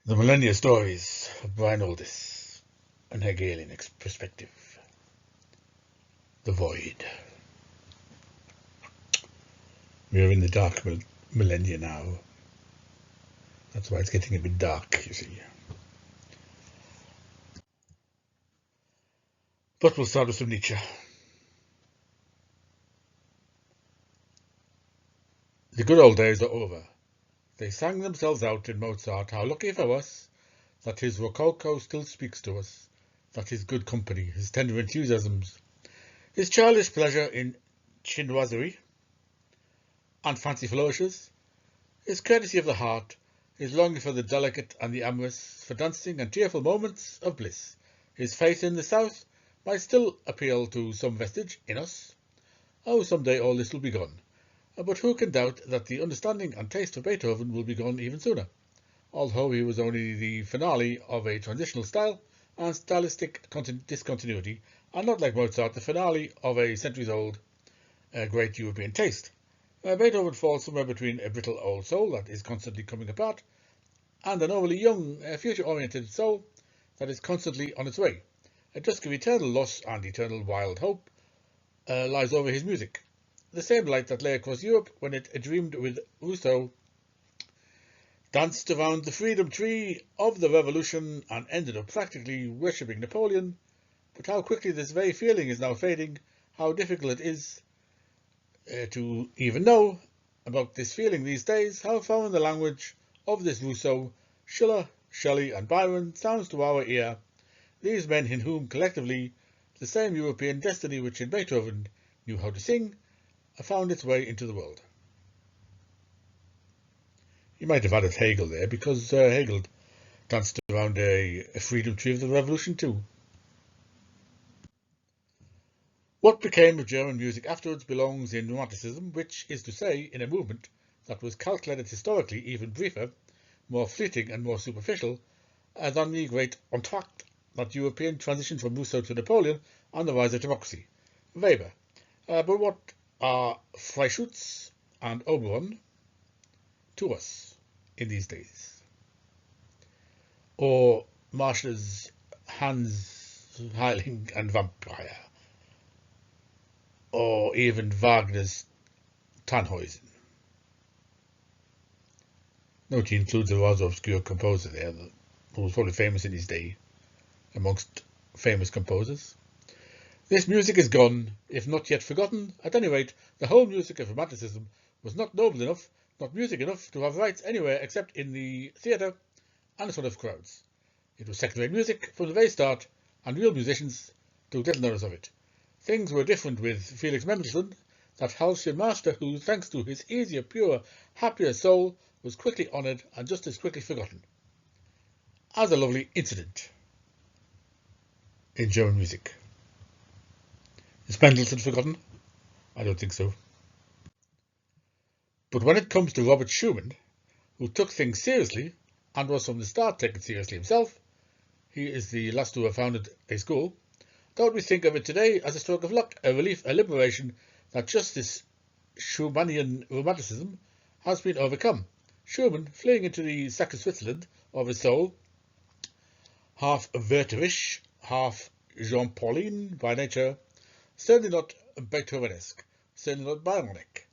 The Millennia Stories of Brian Aldiss, an Hegelian perspective. The Void. We are in the dark millennia now. That's why it's getting a bit dark, you see. But we'll start with some Nietzsche. The good old days are over. They sang themselves out in Mozart. How lucky for us that his Rococo still speaks to us, that his good company, his tender enthusiasms, his childish pleasure in chinoiserie and fancy flourishes, his courtesy of the heart, his longing for the delicate and the amorous, for dancing and tearful moments of bliss, his faith in the South might still appeal to some vestige in us. Oh, some day all this will be gone. But who can doubt that the understanding and taste of Beethoven will be gone even sooner, although he was only the finale of a transitional style and stylistic discontinuity, and not like Mozart, the finale of a centuries-old great European taste. Beethoven falls somewhere between a brittle old soul that is constantly coming apart and an overly young, future-oriented soul that is constantly on its way. A dusk of eternal loss and eternal wild hope lies over his music. The same light that lay across Europe when it dreamed with Rousseau, danced around the freedom tree of the revolution and ended up practically worshipping Napoleon. But how quickly this very feeling is now fading, how difficult it is to even know about this feeling these days, how foreign the language of this Rousseau, Schiller, Shelley and Byron sounds to our ear, these men in whom collectively the same European destiny which in Beethoven knew how to sing found its way into the world. You might have added Hegel there, because Hegel danced around a freedom tree of the revolution too. What became of German music afterwards belongs in Romanticism, which is to say, in a movement that was calculated historically even briefer, more fleeting and more superficial than the great entr'acte, that European transition from Rousseau to Napoleon and the rise of democracy. Weber. But what are Freischütz and Oberon to us in these days? Or Marsch's Hans Heiling and Vampire? Or even Wagner's Tannhäusen? Note he includes a rather obscure composer there, who was probably famous in his day, amongst famous composers. This music is gone, if not yet forgotten. At any rate, the whole music of Romanticism was not noble enough, not music enough, to have rights anywhere except in the theatre and in front of crowds. It was second-rate music from the very start, and real musicians took little notice of it. Things were different with Felix Mendelssohn, that halcyon master who, thanks to his easier, purer, happier soul, was quickly honoured and just as quickly forgotten. As a lovely incident in German music. Is Mendelssohn forgotten? I don't think so. But when it comes to Robert Schumann, who took things seriously and was from the start taken seriously himself, he is the last to have founded a school, don't we think of it today as a stroke of luck, a relief, a liberation, that just this Schumannian romanticism has been overcome. Schumann, fleeing into the sacred Switzerland of his soul, half Wertherisch, half Jean-Pauline by nature, certainly not Beethovenesque, certainly not Byronic.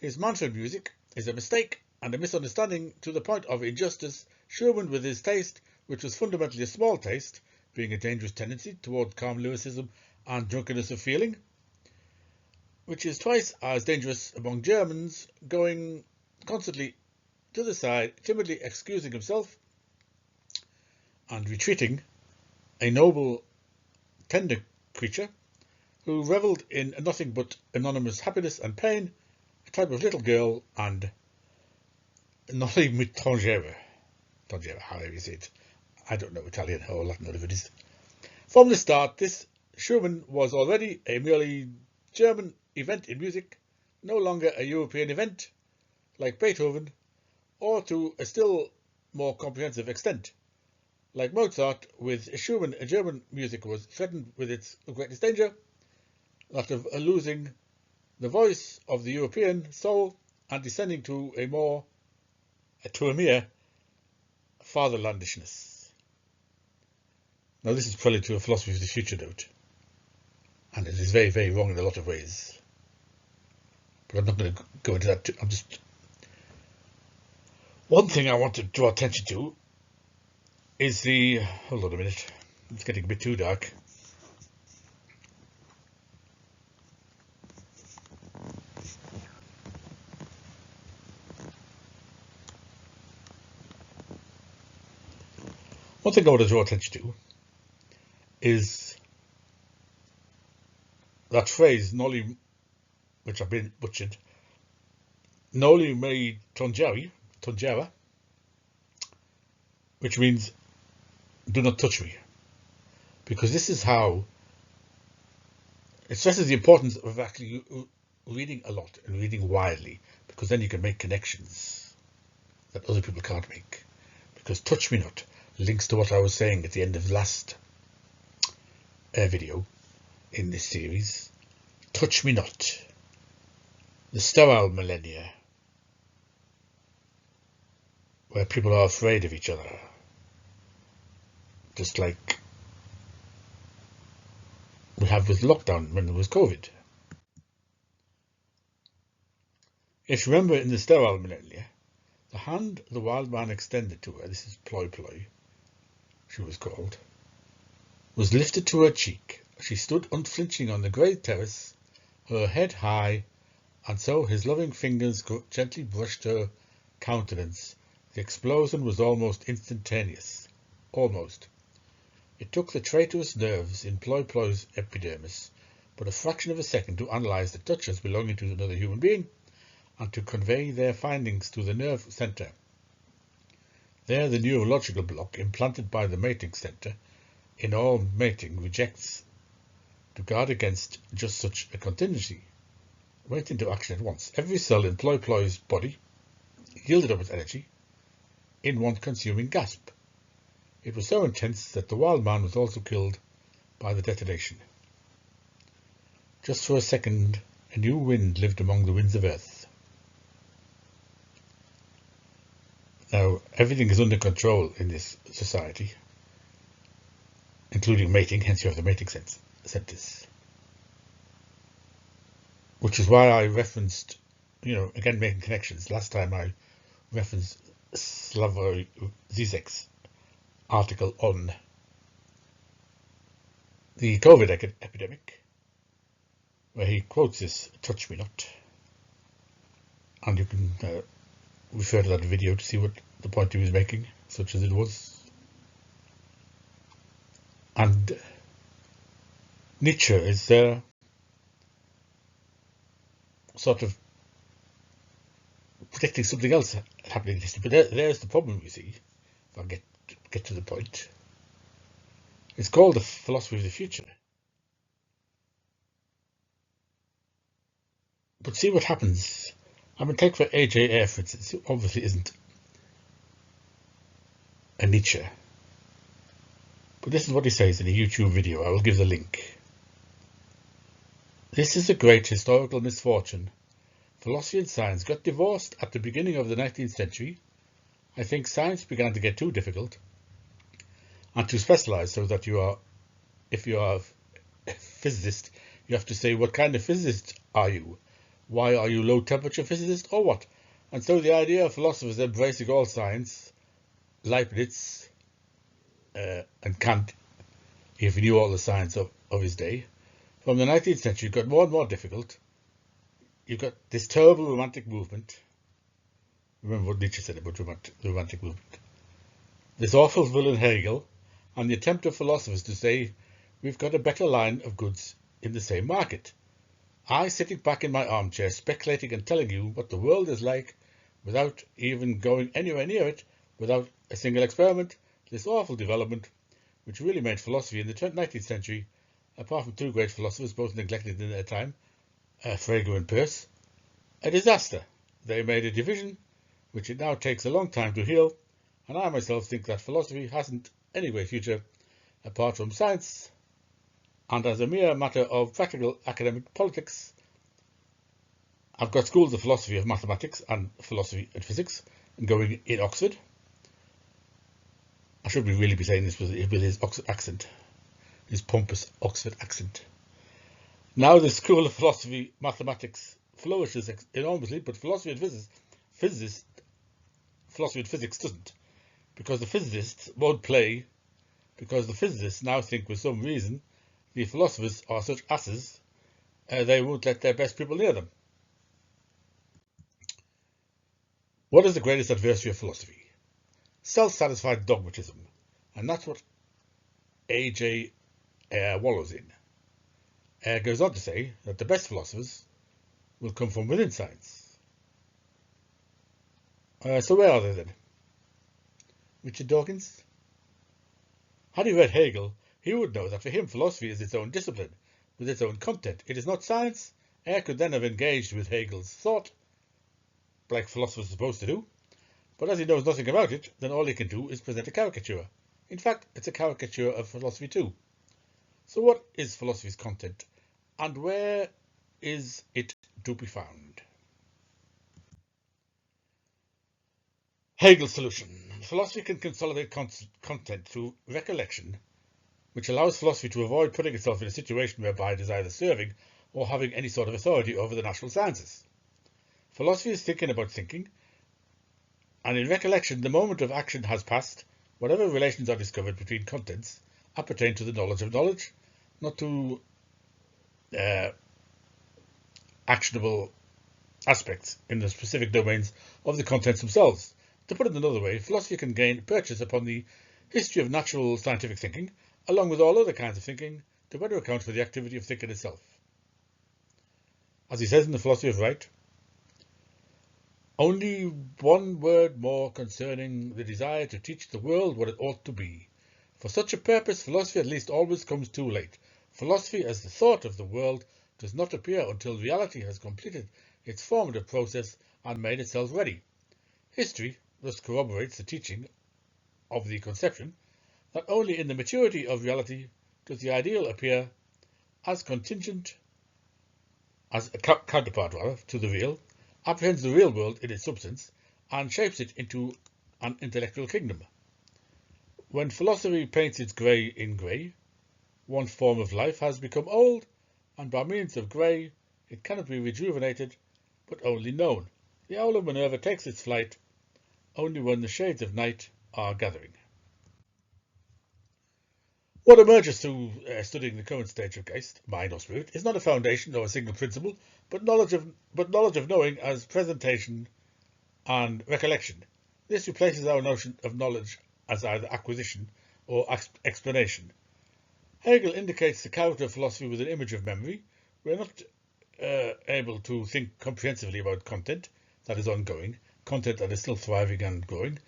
His mantra music is a mistake and a misunderstanding to the point of injustice. Schumann, with his taste, which was fundamentally a small taste, being a dangerous tendency toward calm lyricism and drunkenness of feeling, which is twice as dangerous among Germans, going constantly to the side, timidly excusing himself and retreating, a noble, tender creature who revelled in nothing but anonymous happiness and pain, a type of little girl and noli me tangere, however you say it. I don't know Italian or Latin, whatever it is. From the start, this Schumann was already a merely German event in music, no longer a European event like Beethoven, or to a still more comprehensive extent. Like Mozart, with Schumann, German music was threatened with its greatest danger, that of losing the voice of the European soul and descending to a mere fatherlandishness. Now this is probably to a philosophy of the future note, and it is very, very wrong in a lot of ways. But I'm not going to go into that. I'm just... One thing I want to draw attention to is the... Hold on a minute. It's getting a bit too dark. One thing I want to draw attention to is that phrase, Noli, which I've been butchered, Noli me tangere, which means do not touch me. Because this is how it stresses the importance of actually reading a lot and reading widely, because then you can make connections that other people can't make. Because touch me not links to what I was saying at the end of the last video in this series. Touch me not. The sterile millennia, where people are afraid of each other, just like we have with lockdown when there was COVID. If you remember, in the sterile millennia, the hand the wild man extended to her, this is Ploy Ploy, she was called, was lifted to her cheek. She stood unflinching on the grey terrace, her head high, and so his loving fingers gently brushed her countenance. The explosion was almost instantaneous. Almost. It took the traitorous nerves in Ploy Ploy's epidermis but a fraction of a second to analyse the touches belonging to another human being and to convey their findings to the nerve centre. There the neurological block implanted by the mating centre in all mating rejects to guard against just such a contingency. Went into action at once. Every cell in Ploy Ploy's body yielded up its energy in one consuming gasp. It was so intense that the wild man was also killed by the detonation. Just for a second, a new wind lived among the winds of earth. Now, everything is under control in this society, including mating, hence you have the mating centres. Which is why I referenced, again making connections. Last time I referenced Slavoj Zizek's article on the COVID epidemic, where he quotes this, touch me not. And you can refer to that video to see what the point he was making, such as it was. And Nietzsche is sort of predicting something else happening in history. But there's the problem, you see, if I get to the point. It's called the philosophy of the future. But see what happens. I mean, take for A.J. Ayer, for instance, who obviously isn't a Nietzsche. But this is what he says in a YouTube video. I will give the link. This is a great historical misfortune. Philosophy and science got divorced at the beginning of the 19th century. I think science began to get too difficult and to specialise, so that if you are a physicist, you have to say, what kind of physicist are you? Why are you low temperature physicist or what? And so the idea of philosophers embracing all science, Leibniz and Kant, if he knew all the science of his day, from the 19th century got more and more difficult. You've got this terrible romantic movement. Remember what Nietzsche said about the romantic movement. This awful villain Hegel, and the attempt of philosophers to say, we've got a better line of goods in the same market. I, sitting back in my armchair, speculating and telling you what the world is like without even going anywhere near it, without a single experiment, this awful development, which really made philosophy in the 19th century, apart from two great philosophers, both neglected in their time, Frege and Peirce, a disaster. They made a division which it now takes a long time to heal, and I myself think that philosophy hasn't any great future apart from science, and as a mere matter of practical academic politics. I've got schools of philosophy of mathematics and philosophy and physics going in Oxford, I should really be saying this with his Oxford accent, his pompous Oxford accent. Now the school of philosophy, mathematics flourishes enormously, but philosophy and physics doesn't, because the physicists won't play, because the physicists now think with some reason the philosophers are such asses, they won't let their best people near them. What is the greatest adversary of philosophy? Self-satisfied dogmatism, and that's what A.J. wallows in. Goes on to say that the best philosophers will come from within science. So where are they then? Richard Dawkins? Had he read Hegel, he would know that for him philosophy is its own discipline, with its own content. It is not science. Could then have engaged with Hegel's thought, like philosophers are supposed to do, but as he knows nothing about it, then all he can do is present a caricature. In fact, it's a caricature of philosophy too. So what is philosophy's content, and where is it to be found? Hegel's solution. Philosophy can consolidate content through recollection, which allows philosophy to avoid putting itself in a situation whereby it is either serving or having any sort of authority over the natural sciences. Philosophy is thinking about thinking, and in recollection, the moment of action has passed, whatever relations are discovered between contents appertain to the knowledge of knowledge, not to actionable aspects in the specific domains of the contents themselves. To put it another way, philosophy can gain purchase upon the history of natural scientific thinking, along with all other kinds of thinking, to better account for the activity of thinking itself. As he says in the Philosophy of Right, only one word more concerning the desire to teach the world what it ought to be. For such a purpose, philosophy at least always comes too late. Philosophy as the thought of the world does not appear until reality has completed its formative process and made itself ready. History thus corroborates the teaching of the conception that only in the maturity of reality does the ideal appear as contingent, as a counterpart rather, to the real, apprehends the real world in its substance, and shapes it into an intellectual kingdom. When philosophy paints its grey in grey, one form of life has become old, and by means of grey it cannot be rejuvenated, but only known. The owl of Minerva takes its flight only when the shades of night are gathering. What emerges through studying the current stage of Geist, mind or spirit, is not a foundation or a single principle, but knowledge of knowing as presentation and recollection. This replaces our notion of knowledge as either acquisition or explanation. Hegel indicates the character of philosophy with an image of memory. We are not able to think comprehensively about content that is ongoing, content that is still thriving and growing.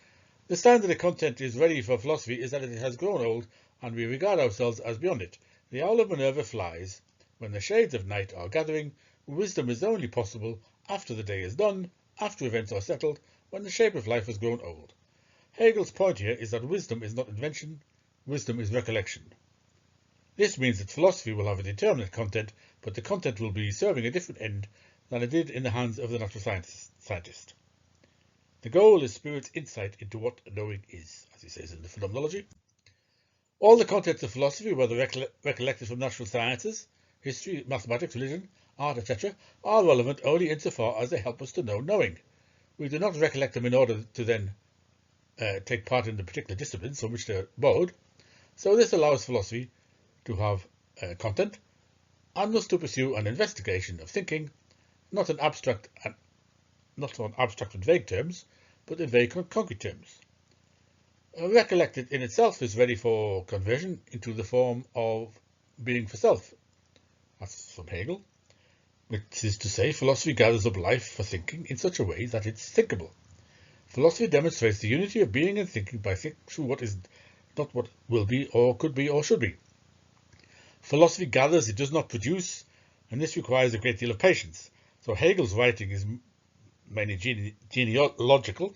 The sign that a content is ready for philosophy is that it has grown old and we regard ourselves as beyond it. The owl of Minerva flies. When the shades of night are gathering, wisdom is only possible after the day is done, after events are settled, when the shape of life has grown old. Hegel's point here is that wisdom is not invention, wisdom is recollection. This means that philosophy will have a determinate content, but the content will be serving a different end than it did in the hands of the natural scientist. The goal is spirit's insight into what knowing is, as he says in the Phenomenology. All the contents of philosophy, whether recollected from natural sciences, history, mathematics, religion, art, etc., are relevant only insofar as they help us to know knowing. We do not recollect them in order to then take part in the particular disciplines from which they are borrowed. So this allows philosophy to have content, and thus to pursue an investigation of thinking, not on abstract and vague terms, but in very concrete terms. Recollected in itself is ready for conversion into the form of being for self. That's from Hegel, which is to say, philosophy gathers up life for thinking in such a way that it's thinkable. Philosophy demonstrates the unity of being and thinking by thinking through what is not what will be or could be or should be. Philosophy gathers, it does not produce, and this requires a great deal of patience. So Hegel's writing is mainly genealogical.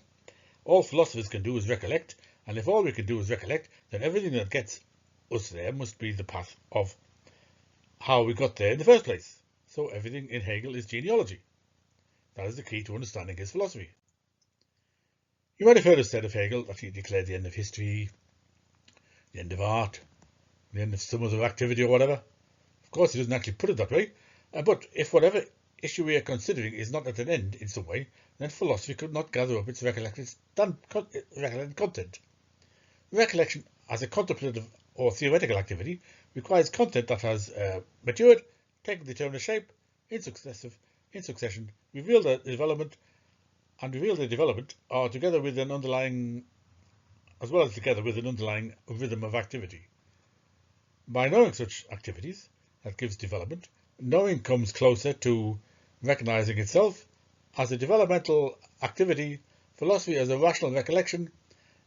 All philosophers can do is recollect, and if all we can do is recollect, then everything that gets us there must be the path of how we got there in the first place. So everything in Hegel is genealogy. That is the key to understanding his philosophy. You might have heard us said of Hegel that he declared the end of history, the end of art, the end of some other activity or whatever. Of course, he doesn't actually put it that way, but if whatever issue we are considering is not at an end in some way, then philosophy could not gather up its recollected content. Recollection as a contemplative or theoretical activity requires content that has matured, taken determinate shape in succession, revealed the development, are together with an underlying, as well as together with an underlying rhythm of activity. By knowing such activities, that gives development, knowing comes closer to recognizing itself as a developmental activity. Philosophy as a rational recollection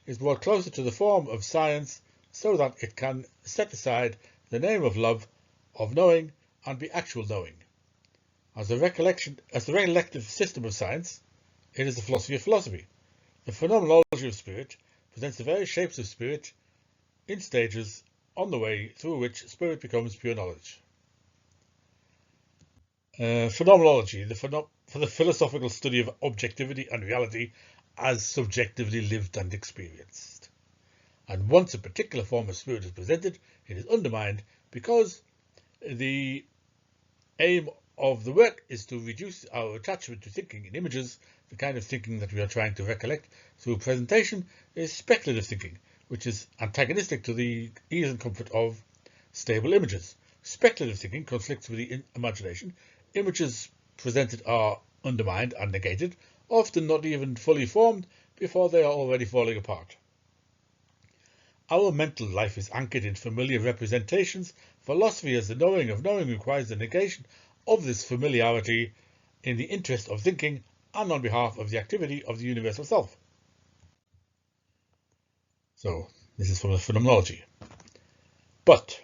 is brought closer to the form of science so that it can set aside the name of love, of knowing, and be actual knowing. As the recollective system of science, it is the philosophy of philosophy. The phenomenology of spirit presents the various shapes of spirit in stages on the way through which spirit becomes pure knowledge. Phenomenology, for the philosophical study of objectivity and reality as subjectively lived and experienced. And once a particular form of spirit is presented, it is undermined because the aim of the work is to reduce our attachment to thinking in images. The kind of thinking that we are trying to recollect through presentation is speculative thinking, which is antagonistic to the ease and comfort of stable images. Speculative thinking conflicts with the imagination. Images presented are undermined and negated, often not even fully formed before they are already falling apart. Our mental life is anchored in familiar representations. Philosophy as the knowing of knowing requires the negation of this familiarity in the interest of thinking and on behalf of the activity of the universal self. So, this is from the phenomenology. But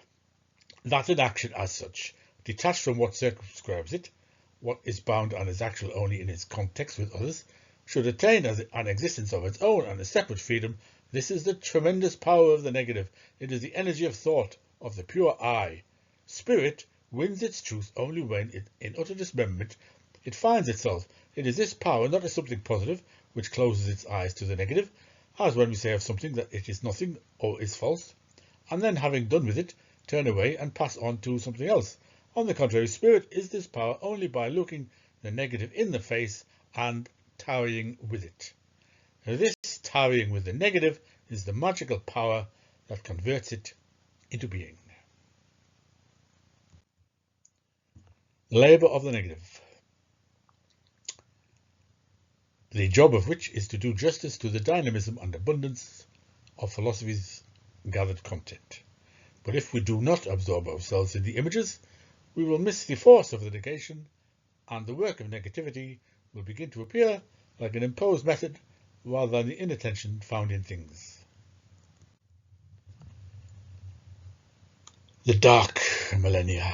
that in action as such, detached from what circumscribes it, what is bound and is actual only in its context with others, should attain as an existence of its own and a separate freedom. This is the tremendous power of the negative. It is the energy of thought, of the pure I. Spirit wins its truth only when, in utter dismemberment, it finds itself. It is this power, not as something positive, which closes its eyes to the negative, as when we say of something that it is nothing or is false, and then having done with it, turn away and pass on to something else. On the contrary, spirit is this power only by looking the negative in the face and tarrying with it. This tarrying with the negative is the magical power that converts it into being. The labour of the negative, the job of which is to do justice to the dynamism and abundance of philosophy's gathered content. But if we do not absorb ourselves in the images, we will miss the force of the negation, and the work of negativity will begin to appear like an imposed method rather than the inattention found in things. The dark millennia.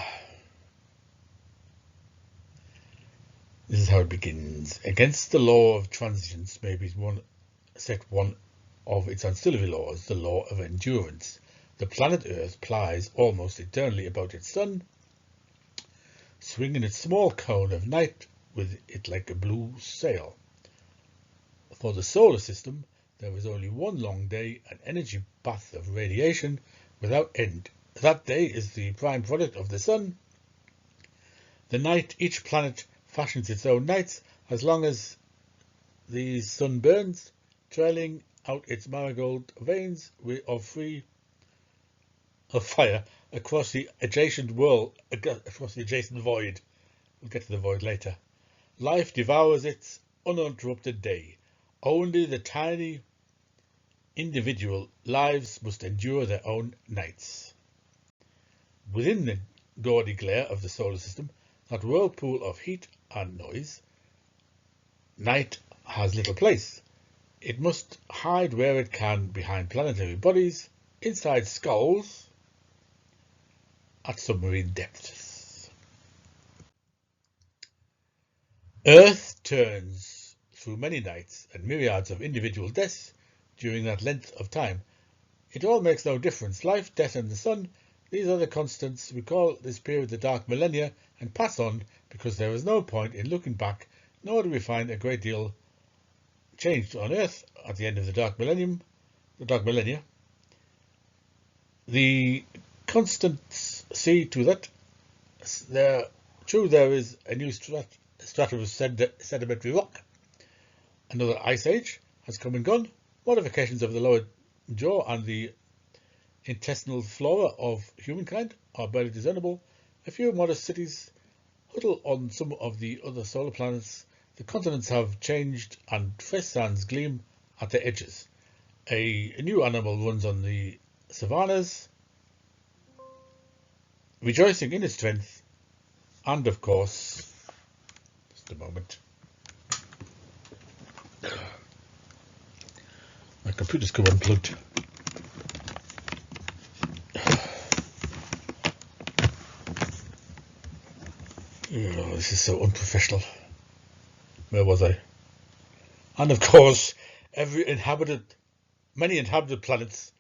This is how it begins. Against the law of transience may be set one of its ancillary laws, the law of endurance. The planet Earth plies almost eternally about its sun, swinging its small cone of night with it like a blue sail. For the solar system, there is only one long day, an energy bath of radiation without end. That day is the prime product of the sun. The night, each planet fashions its own nights as long as the sun burns, trailing out its marigold veins of fire across the adjacent void. We'll get to the void later. Life devours its uninterrupted day. Only the tiny individual lives must endure their own nights. Within the gaudy glare of the solar system, that whirlpool of heat and noise, night has little place. It must hide where it can behind planetary bodies, inside skulls, at submarine depths. Earth turns through many nights and myriads of individual deaths during that length of time. It all makes no difference. Life, death, and the sun, these are the constants. We call this period the dark millennia and pass on because there is no point in looking back, nor do we find a great deal changed on Earth at the end of the dark millennia. The constants see to that there is a new stratum of sedimentary rock. Another ice age has come and gone. Modifications of the lower jaw and the intestinal flora of humankind are barely discernible. A few modest cities huddle on some of the other solar planets. The continents have changed and fresh sands gleam at their edges. A new animal runs on the savannas, rejoicing in its strength, and of course, just a moment, my computer's come unplugged. Oh, this is so unprofessional. Where was I? And of course, many inhabited planets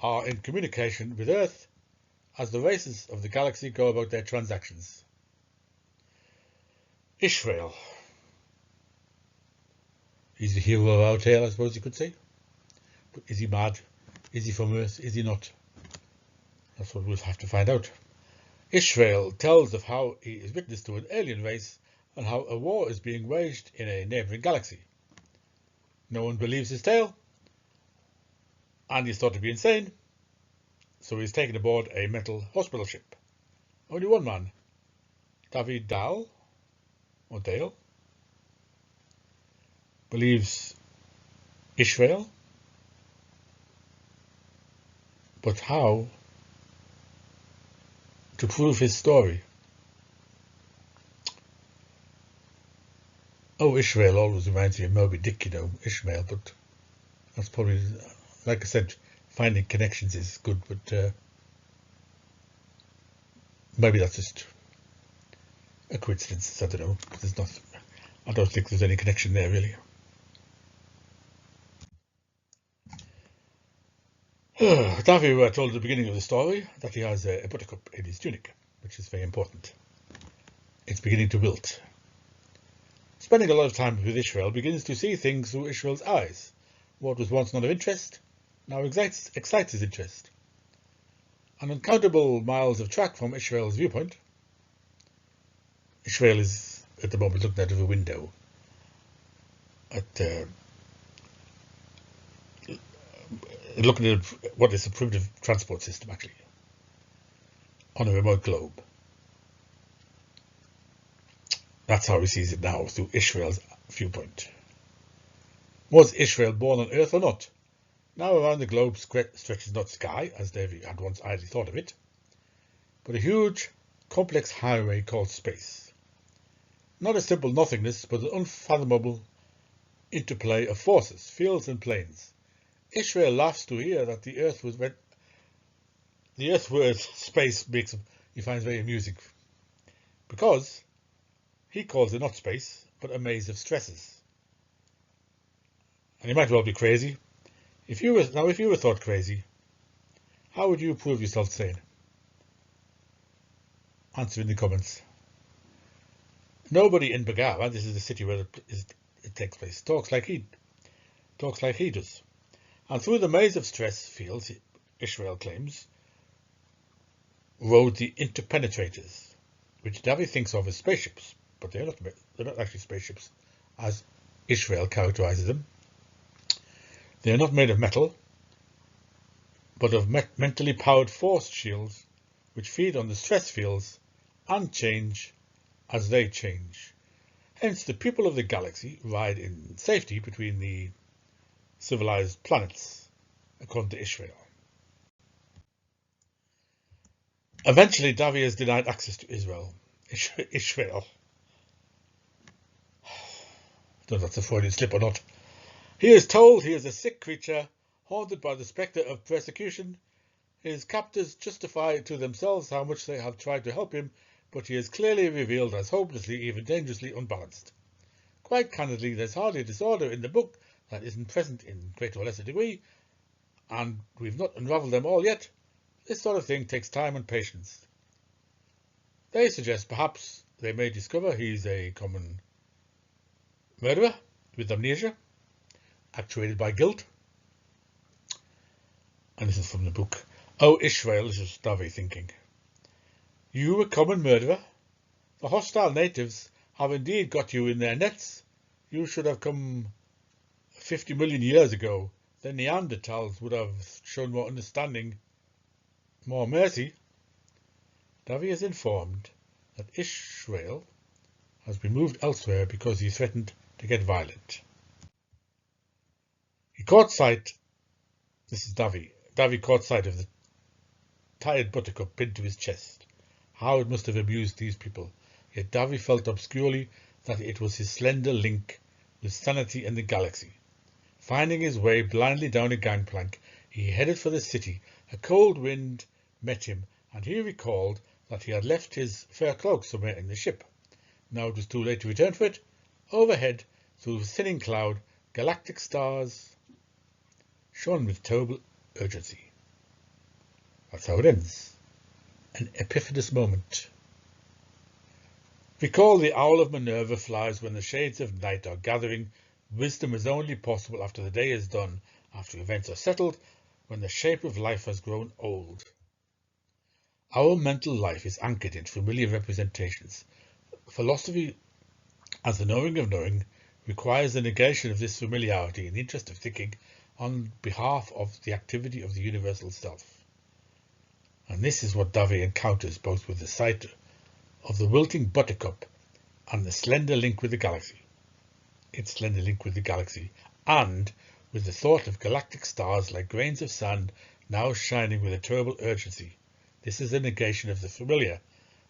are in communication with Earth as the races of the galaxy go about their transactions. Israel. He's the hero of our tale, I suppose you could say. But is he mad? Is he from Earth? Is he not? That's what we'll have to find out. Israel tells of how he is witness to an alien race and how a war is being waged in a neighbouring galaxy. No one believes his tale, and he's thought to be insane, so he's taken aboard a mental hospital ship. Only one man, David Dale, believes Israel, but how to prove his story? Oh, Israel always reminds me of Moby Dick, Ishmael, but that's probably, like I said, finding connections is good, but maybe that's just a coincidence. I don't know. I don't think there's any connection there, really. Davy, we were told at the beginning of the story that he has a buttercup in his tunic, which is very important. It's beginning to wilt. Spending a lot of time with Israel begins to see things through Israel's eyes. What was once not of interest now excites his interest. An uncountable miles of track from Israel's viewpoint. Israel is at the moment looking out of a window at looking at what is a primitive transport system, actually, on a remote globe. That's how he sees it now, through Israel's viewpoint. Was Israel born on Earth or not? Now around the globe stretches not sky, as Davy had once idly thought of it, but a huge, complex highway called space. Not a simple nothingness, but an unfathomable interplay of forces, fields and planes. Israel laughs to hear that the Earth word space he finds very amusing, because he calls it not space, but a maze of stresses. And you might well be crazy. If you were thought crazy, how would you prove yourself sane? Answer in the comments. Nobody in Bagara, this is the city where it takes place, talks like he does. And through the maze of stress fields, Israel claims, rode the interpenetrators, which Davy thinks of as spaceships, but they're not actually spaceships, as Israel characterizes them. They are not made of metal, but of mentally powered force shields, which feed on the stress fields and change as they change. Hence, the people of the galaxy ride in safety between the civilized planets, according to Israel. Eventually, Davy is denied access to Israel. I don't know if that's a Freudian slip or not. He is told he is a sick creature, haunted by the spectre of persecution. His captors justify to themselves how much they have tried to help him, but he is clearly revealed as hopelessly, even dangerously unbalanced. Quite candidly, there's hardly a disorder in the book that isn't present in greater or lesser degree, and we've not unravelled them all yet. This sort of thing takes time and patience. They suggest perhaps they may discover he's a common murderer with amnesia, actuated by guilt. And this is from the book. "O Israel," this is Davi thinking, "you a common murderer? The hostile natives have indeed got you in their nets. You should have come 50 million years ago. The Neanderthals would have shown more understanding, more mercy." Davi is informed that Israel has been moved elsewhere because he threatened to get violent. He caught sight, this is Davi. Davi caught sight of the tired buttercup pinned to his chest. How it must have amused these people. Yet Davi felt obscurely that it was his slender link with sanity and the galaxy. Finding his way blindly down a gangplank, he headed for the city. A cold wind met him, and he recalled that he had left his fur cloak somewhere in the ship. Now it was too late to return for it. Overhead, through the thinning cloud, galactic stars shone with terrible urgency. That's how it ends. An epiphanous moment. Recall the owl of Minerva flies when the shades of night are gathering. Wisdom is only possible after the day is done, after events are settled, when the shape of life has grown old. Our mental life is anchored in familiar representations. Philosophy, as the knowing of knowing, requires the negation of this familiarity in the interest of thinking on behalf of the activity of the universal self. And this is what Davi encounters both with the sight of the wilting buttercup and the slender link with the galaxy. Its slender link with the galaxy, and with the thought of galactic stars like grains of sand now shining with a terrible urgency. This is a negation of the familiar.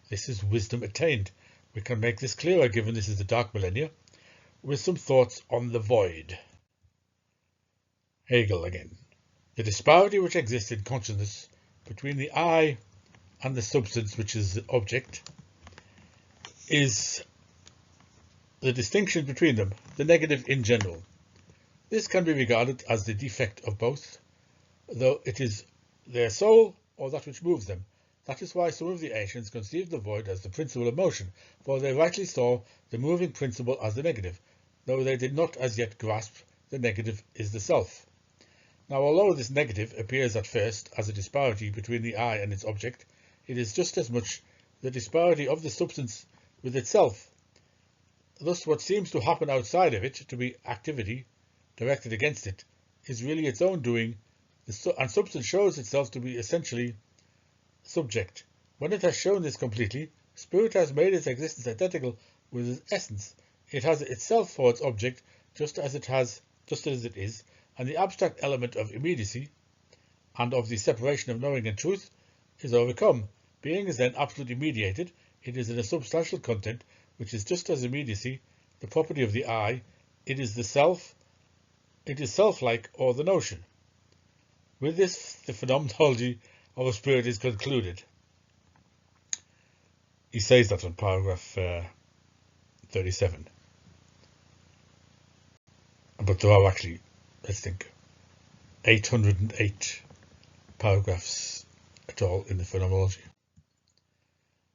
This is wisdom attained. We can make this clearer, given this is the Dark Millennia, with some thoughts on the void. Hegel again. The disparity which exists in consciousness between the I and the substance which is the object is the distinction between them, the negative in general. This can be regarded as the defect of both, though it is their soul or that which moves them. That is why some of the ancients conceived the void as the principle of motion, for they rightly saw the moving principle as the negative, though they did not as yet grasp the negative is the self. Now, although this negative appears at first as a disparity between the I and its object, it is just as much the disparity of the substance with itself. Thus, what seems to happen outside of it, to be activity directed against it, is really its own doing, and substance shows itself to be essentially subject. When it has shown this completely, spirit has made its existence identical with its essence. It has itself for its object, just as it is, and the abstract element of immediacy and of the separation of knowing and truth is overcome. Being is then absolutely mediated. It is in a substantial content, which is just as immediacy, the property of the I. It is the self. It is self-like, or the notion. With this, the phenomenology of a spirit is concluded. He says that on paragraph 37. But there are actually, let's think, 808 paragraphs at all in the phenomenology.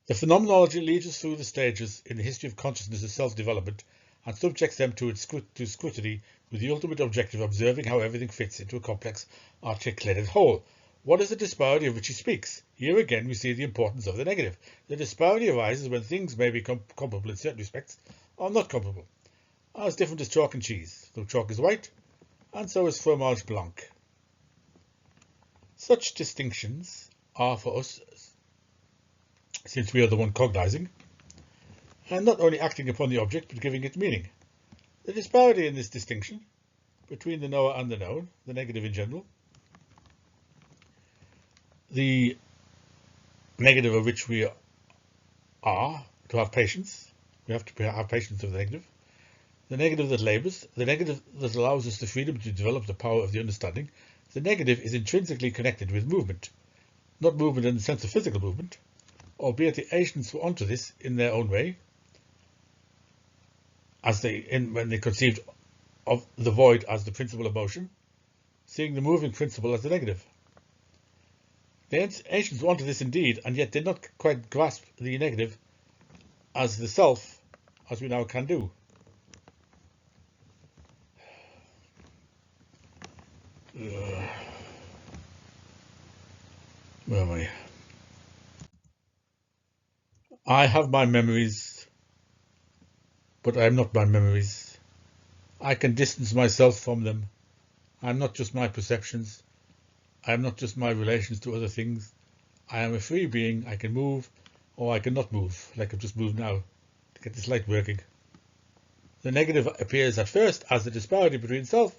The phenomenology leads us through the stages in the history of consciousness of self-development and subjects them to scrutiny with the ultimate objective of observing how everything fits into a complex, articulated whole. What is the disparity of which he speaks? Here again we see the importance of the negative. The disparity arises when things may be comparable in certain respects or not comparable, as different as chalk and cheese, though chalk is white, and so is fromage blanc. Such distinctions are for us, since we are the one cognizing, and not only acting upon the object, but giving it meaning. The disparity in this distinction between the knower and the known, the negative in general, the negative of which we are to have patience, we have to have patience of the negative that labours, the negative that allows us the freedom to develop the power of the understanding. The negative is intrinsically connected with movement, not movement in the sense of physical movement, albeit the ancients were onto this in their own way, as when they conceived of the void as the principle of motion, seeing the moving principle as the negative. The ancients were onto this indeed, and yet did not quite grasp the negative as the self, as we now can do. Where am I? I have my memories, but I am not my memories. I can distance myself from them. I am not just my perceptions. I am not just my relations to other things. I am a free being. I can move or I cannot move, like I've just moved now to get this light working. The negative appears at first as the disparity between self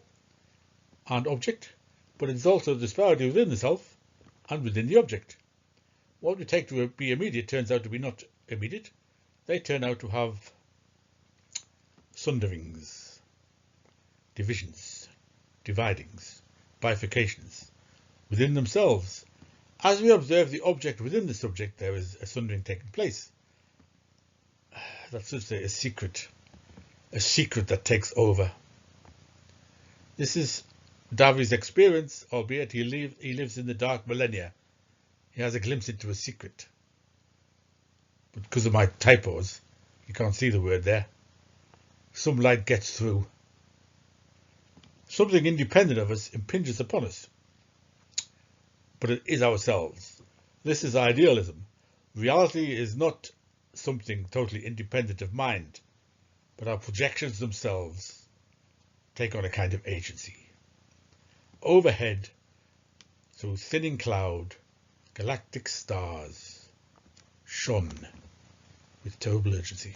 and object, but it is also the disparity within the self and within the object. What we take to be immediate turns out to be not immediate. They turn out to have sunderings, divisions, dividings, bifurcations within themselves. As we observe the object within the subject, there is a sundering taking place. That's to say a secret that takes over. This is Davi's experience, albeit he lives in the dark millennia. He has a glimpse into a secret. But because of my typos, you can't see the word there. Some light gets through. Something independent of us impinges upon us. But it is ourselves. This is idealism. Reality is not something totally independent of mind, but our projections themselves take on a kind of agency. Overhead, through thinning cloud, galactic stars shone with terrible urgency.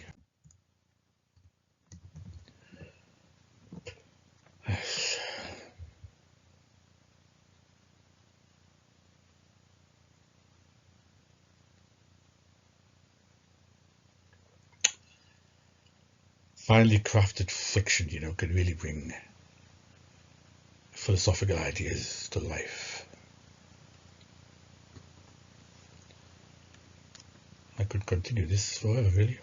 Finely crafted fiction, can really bring philosophical ideas to life. I could continue this forever, really.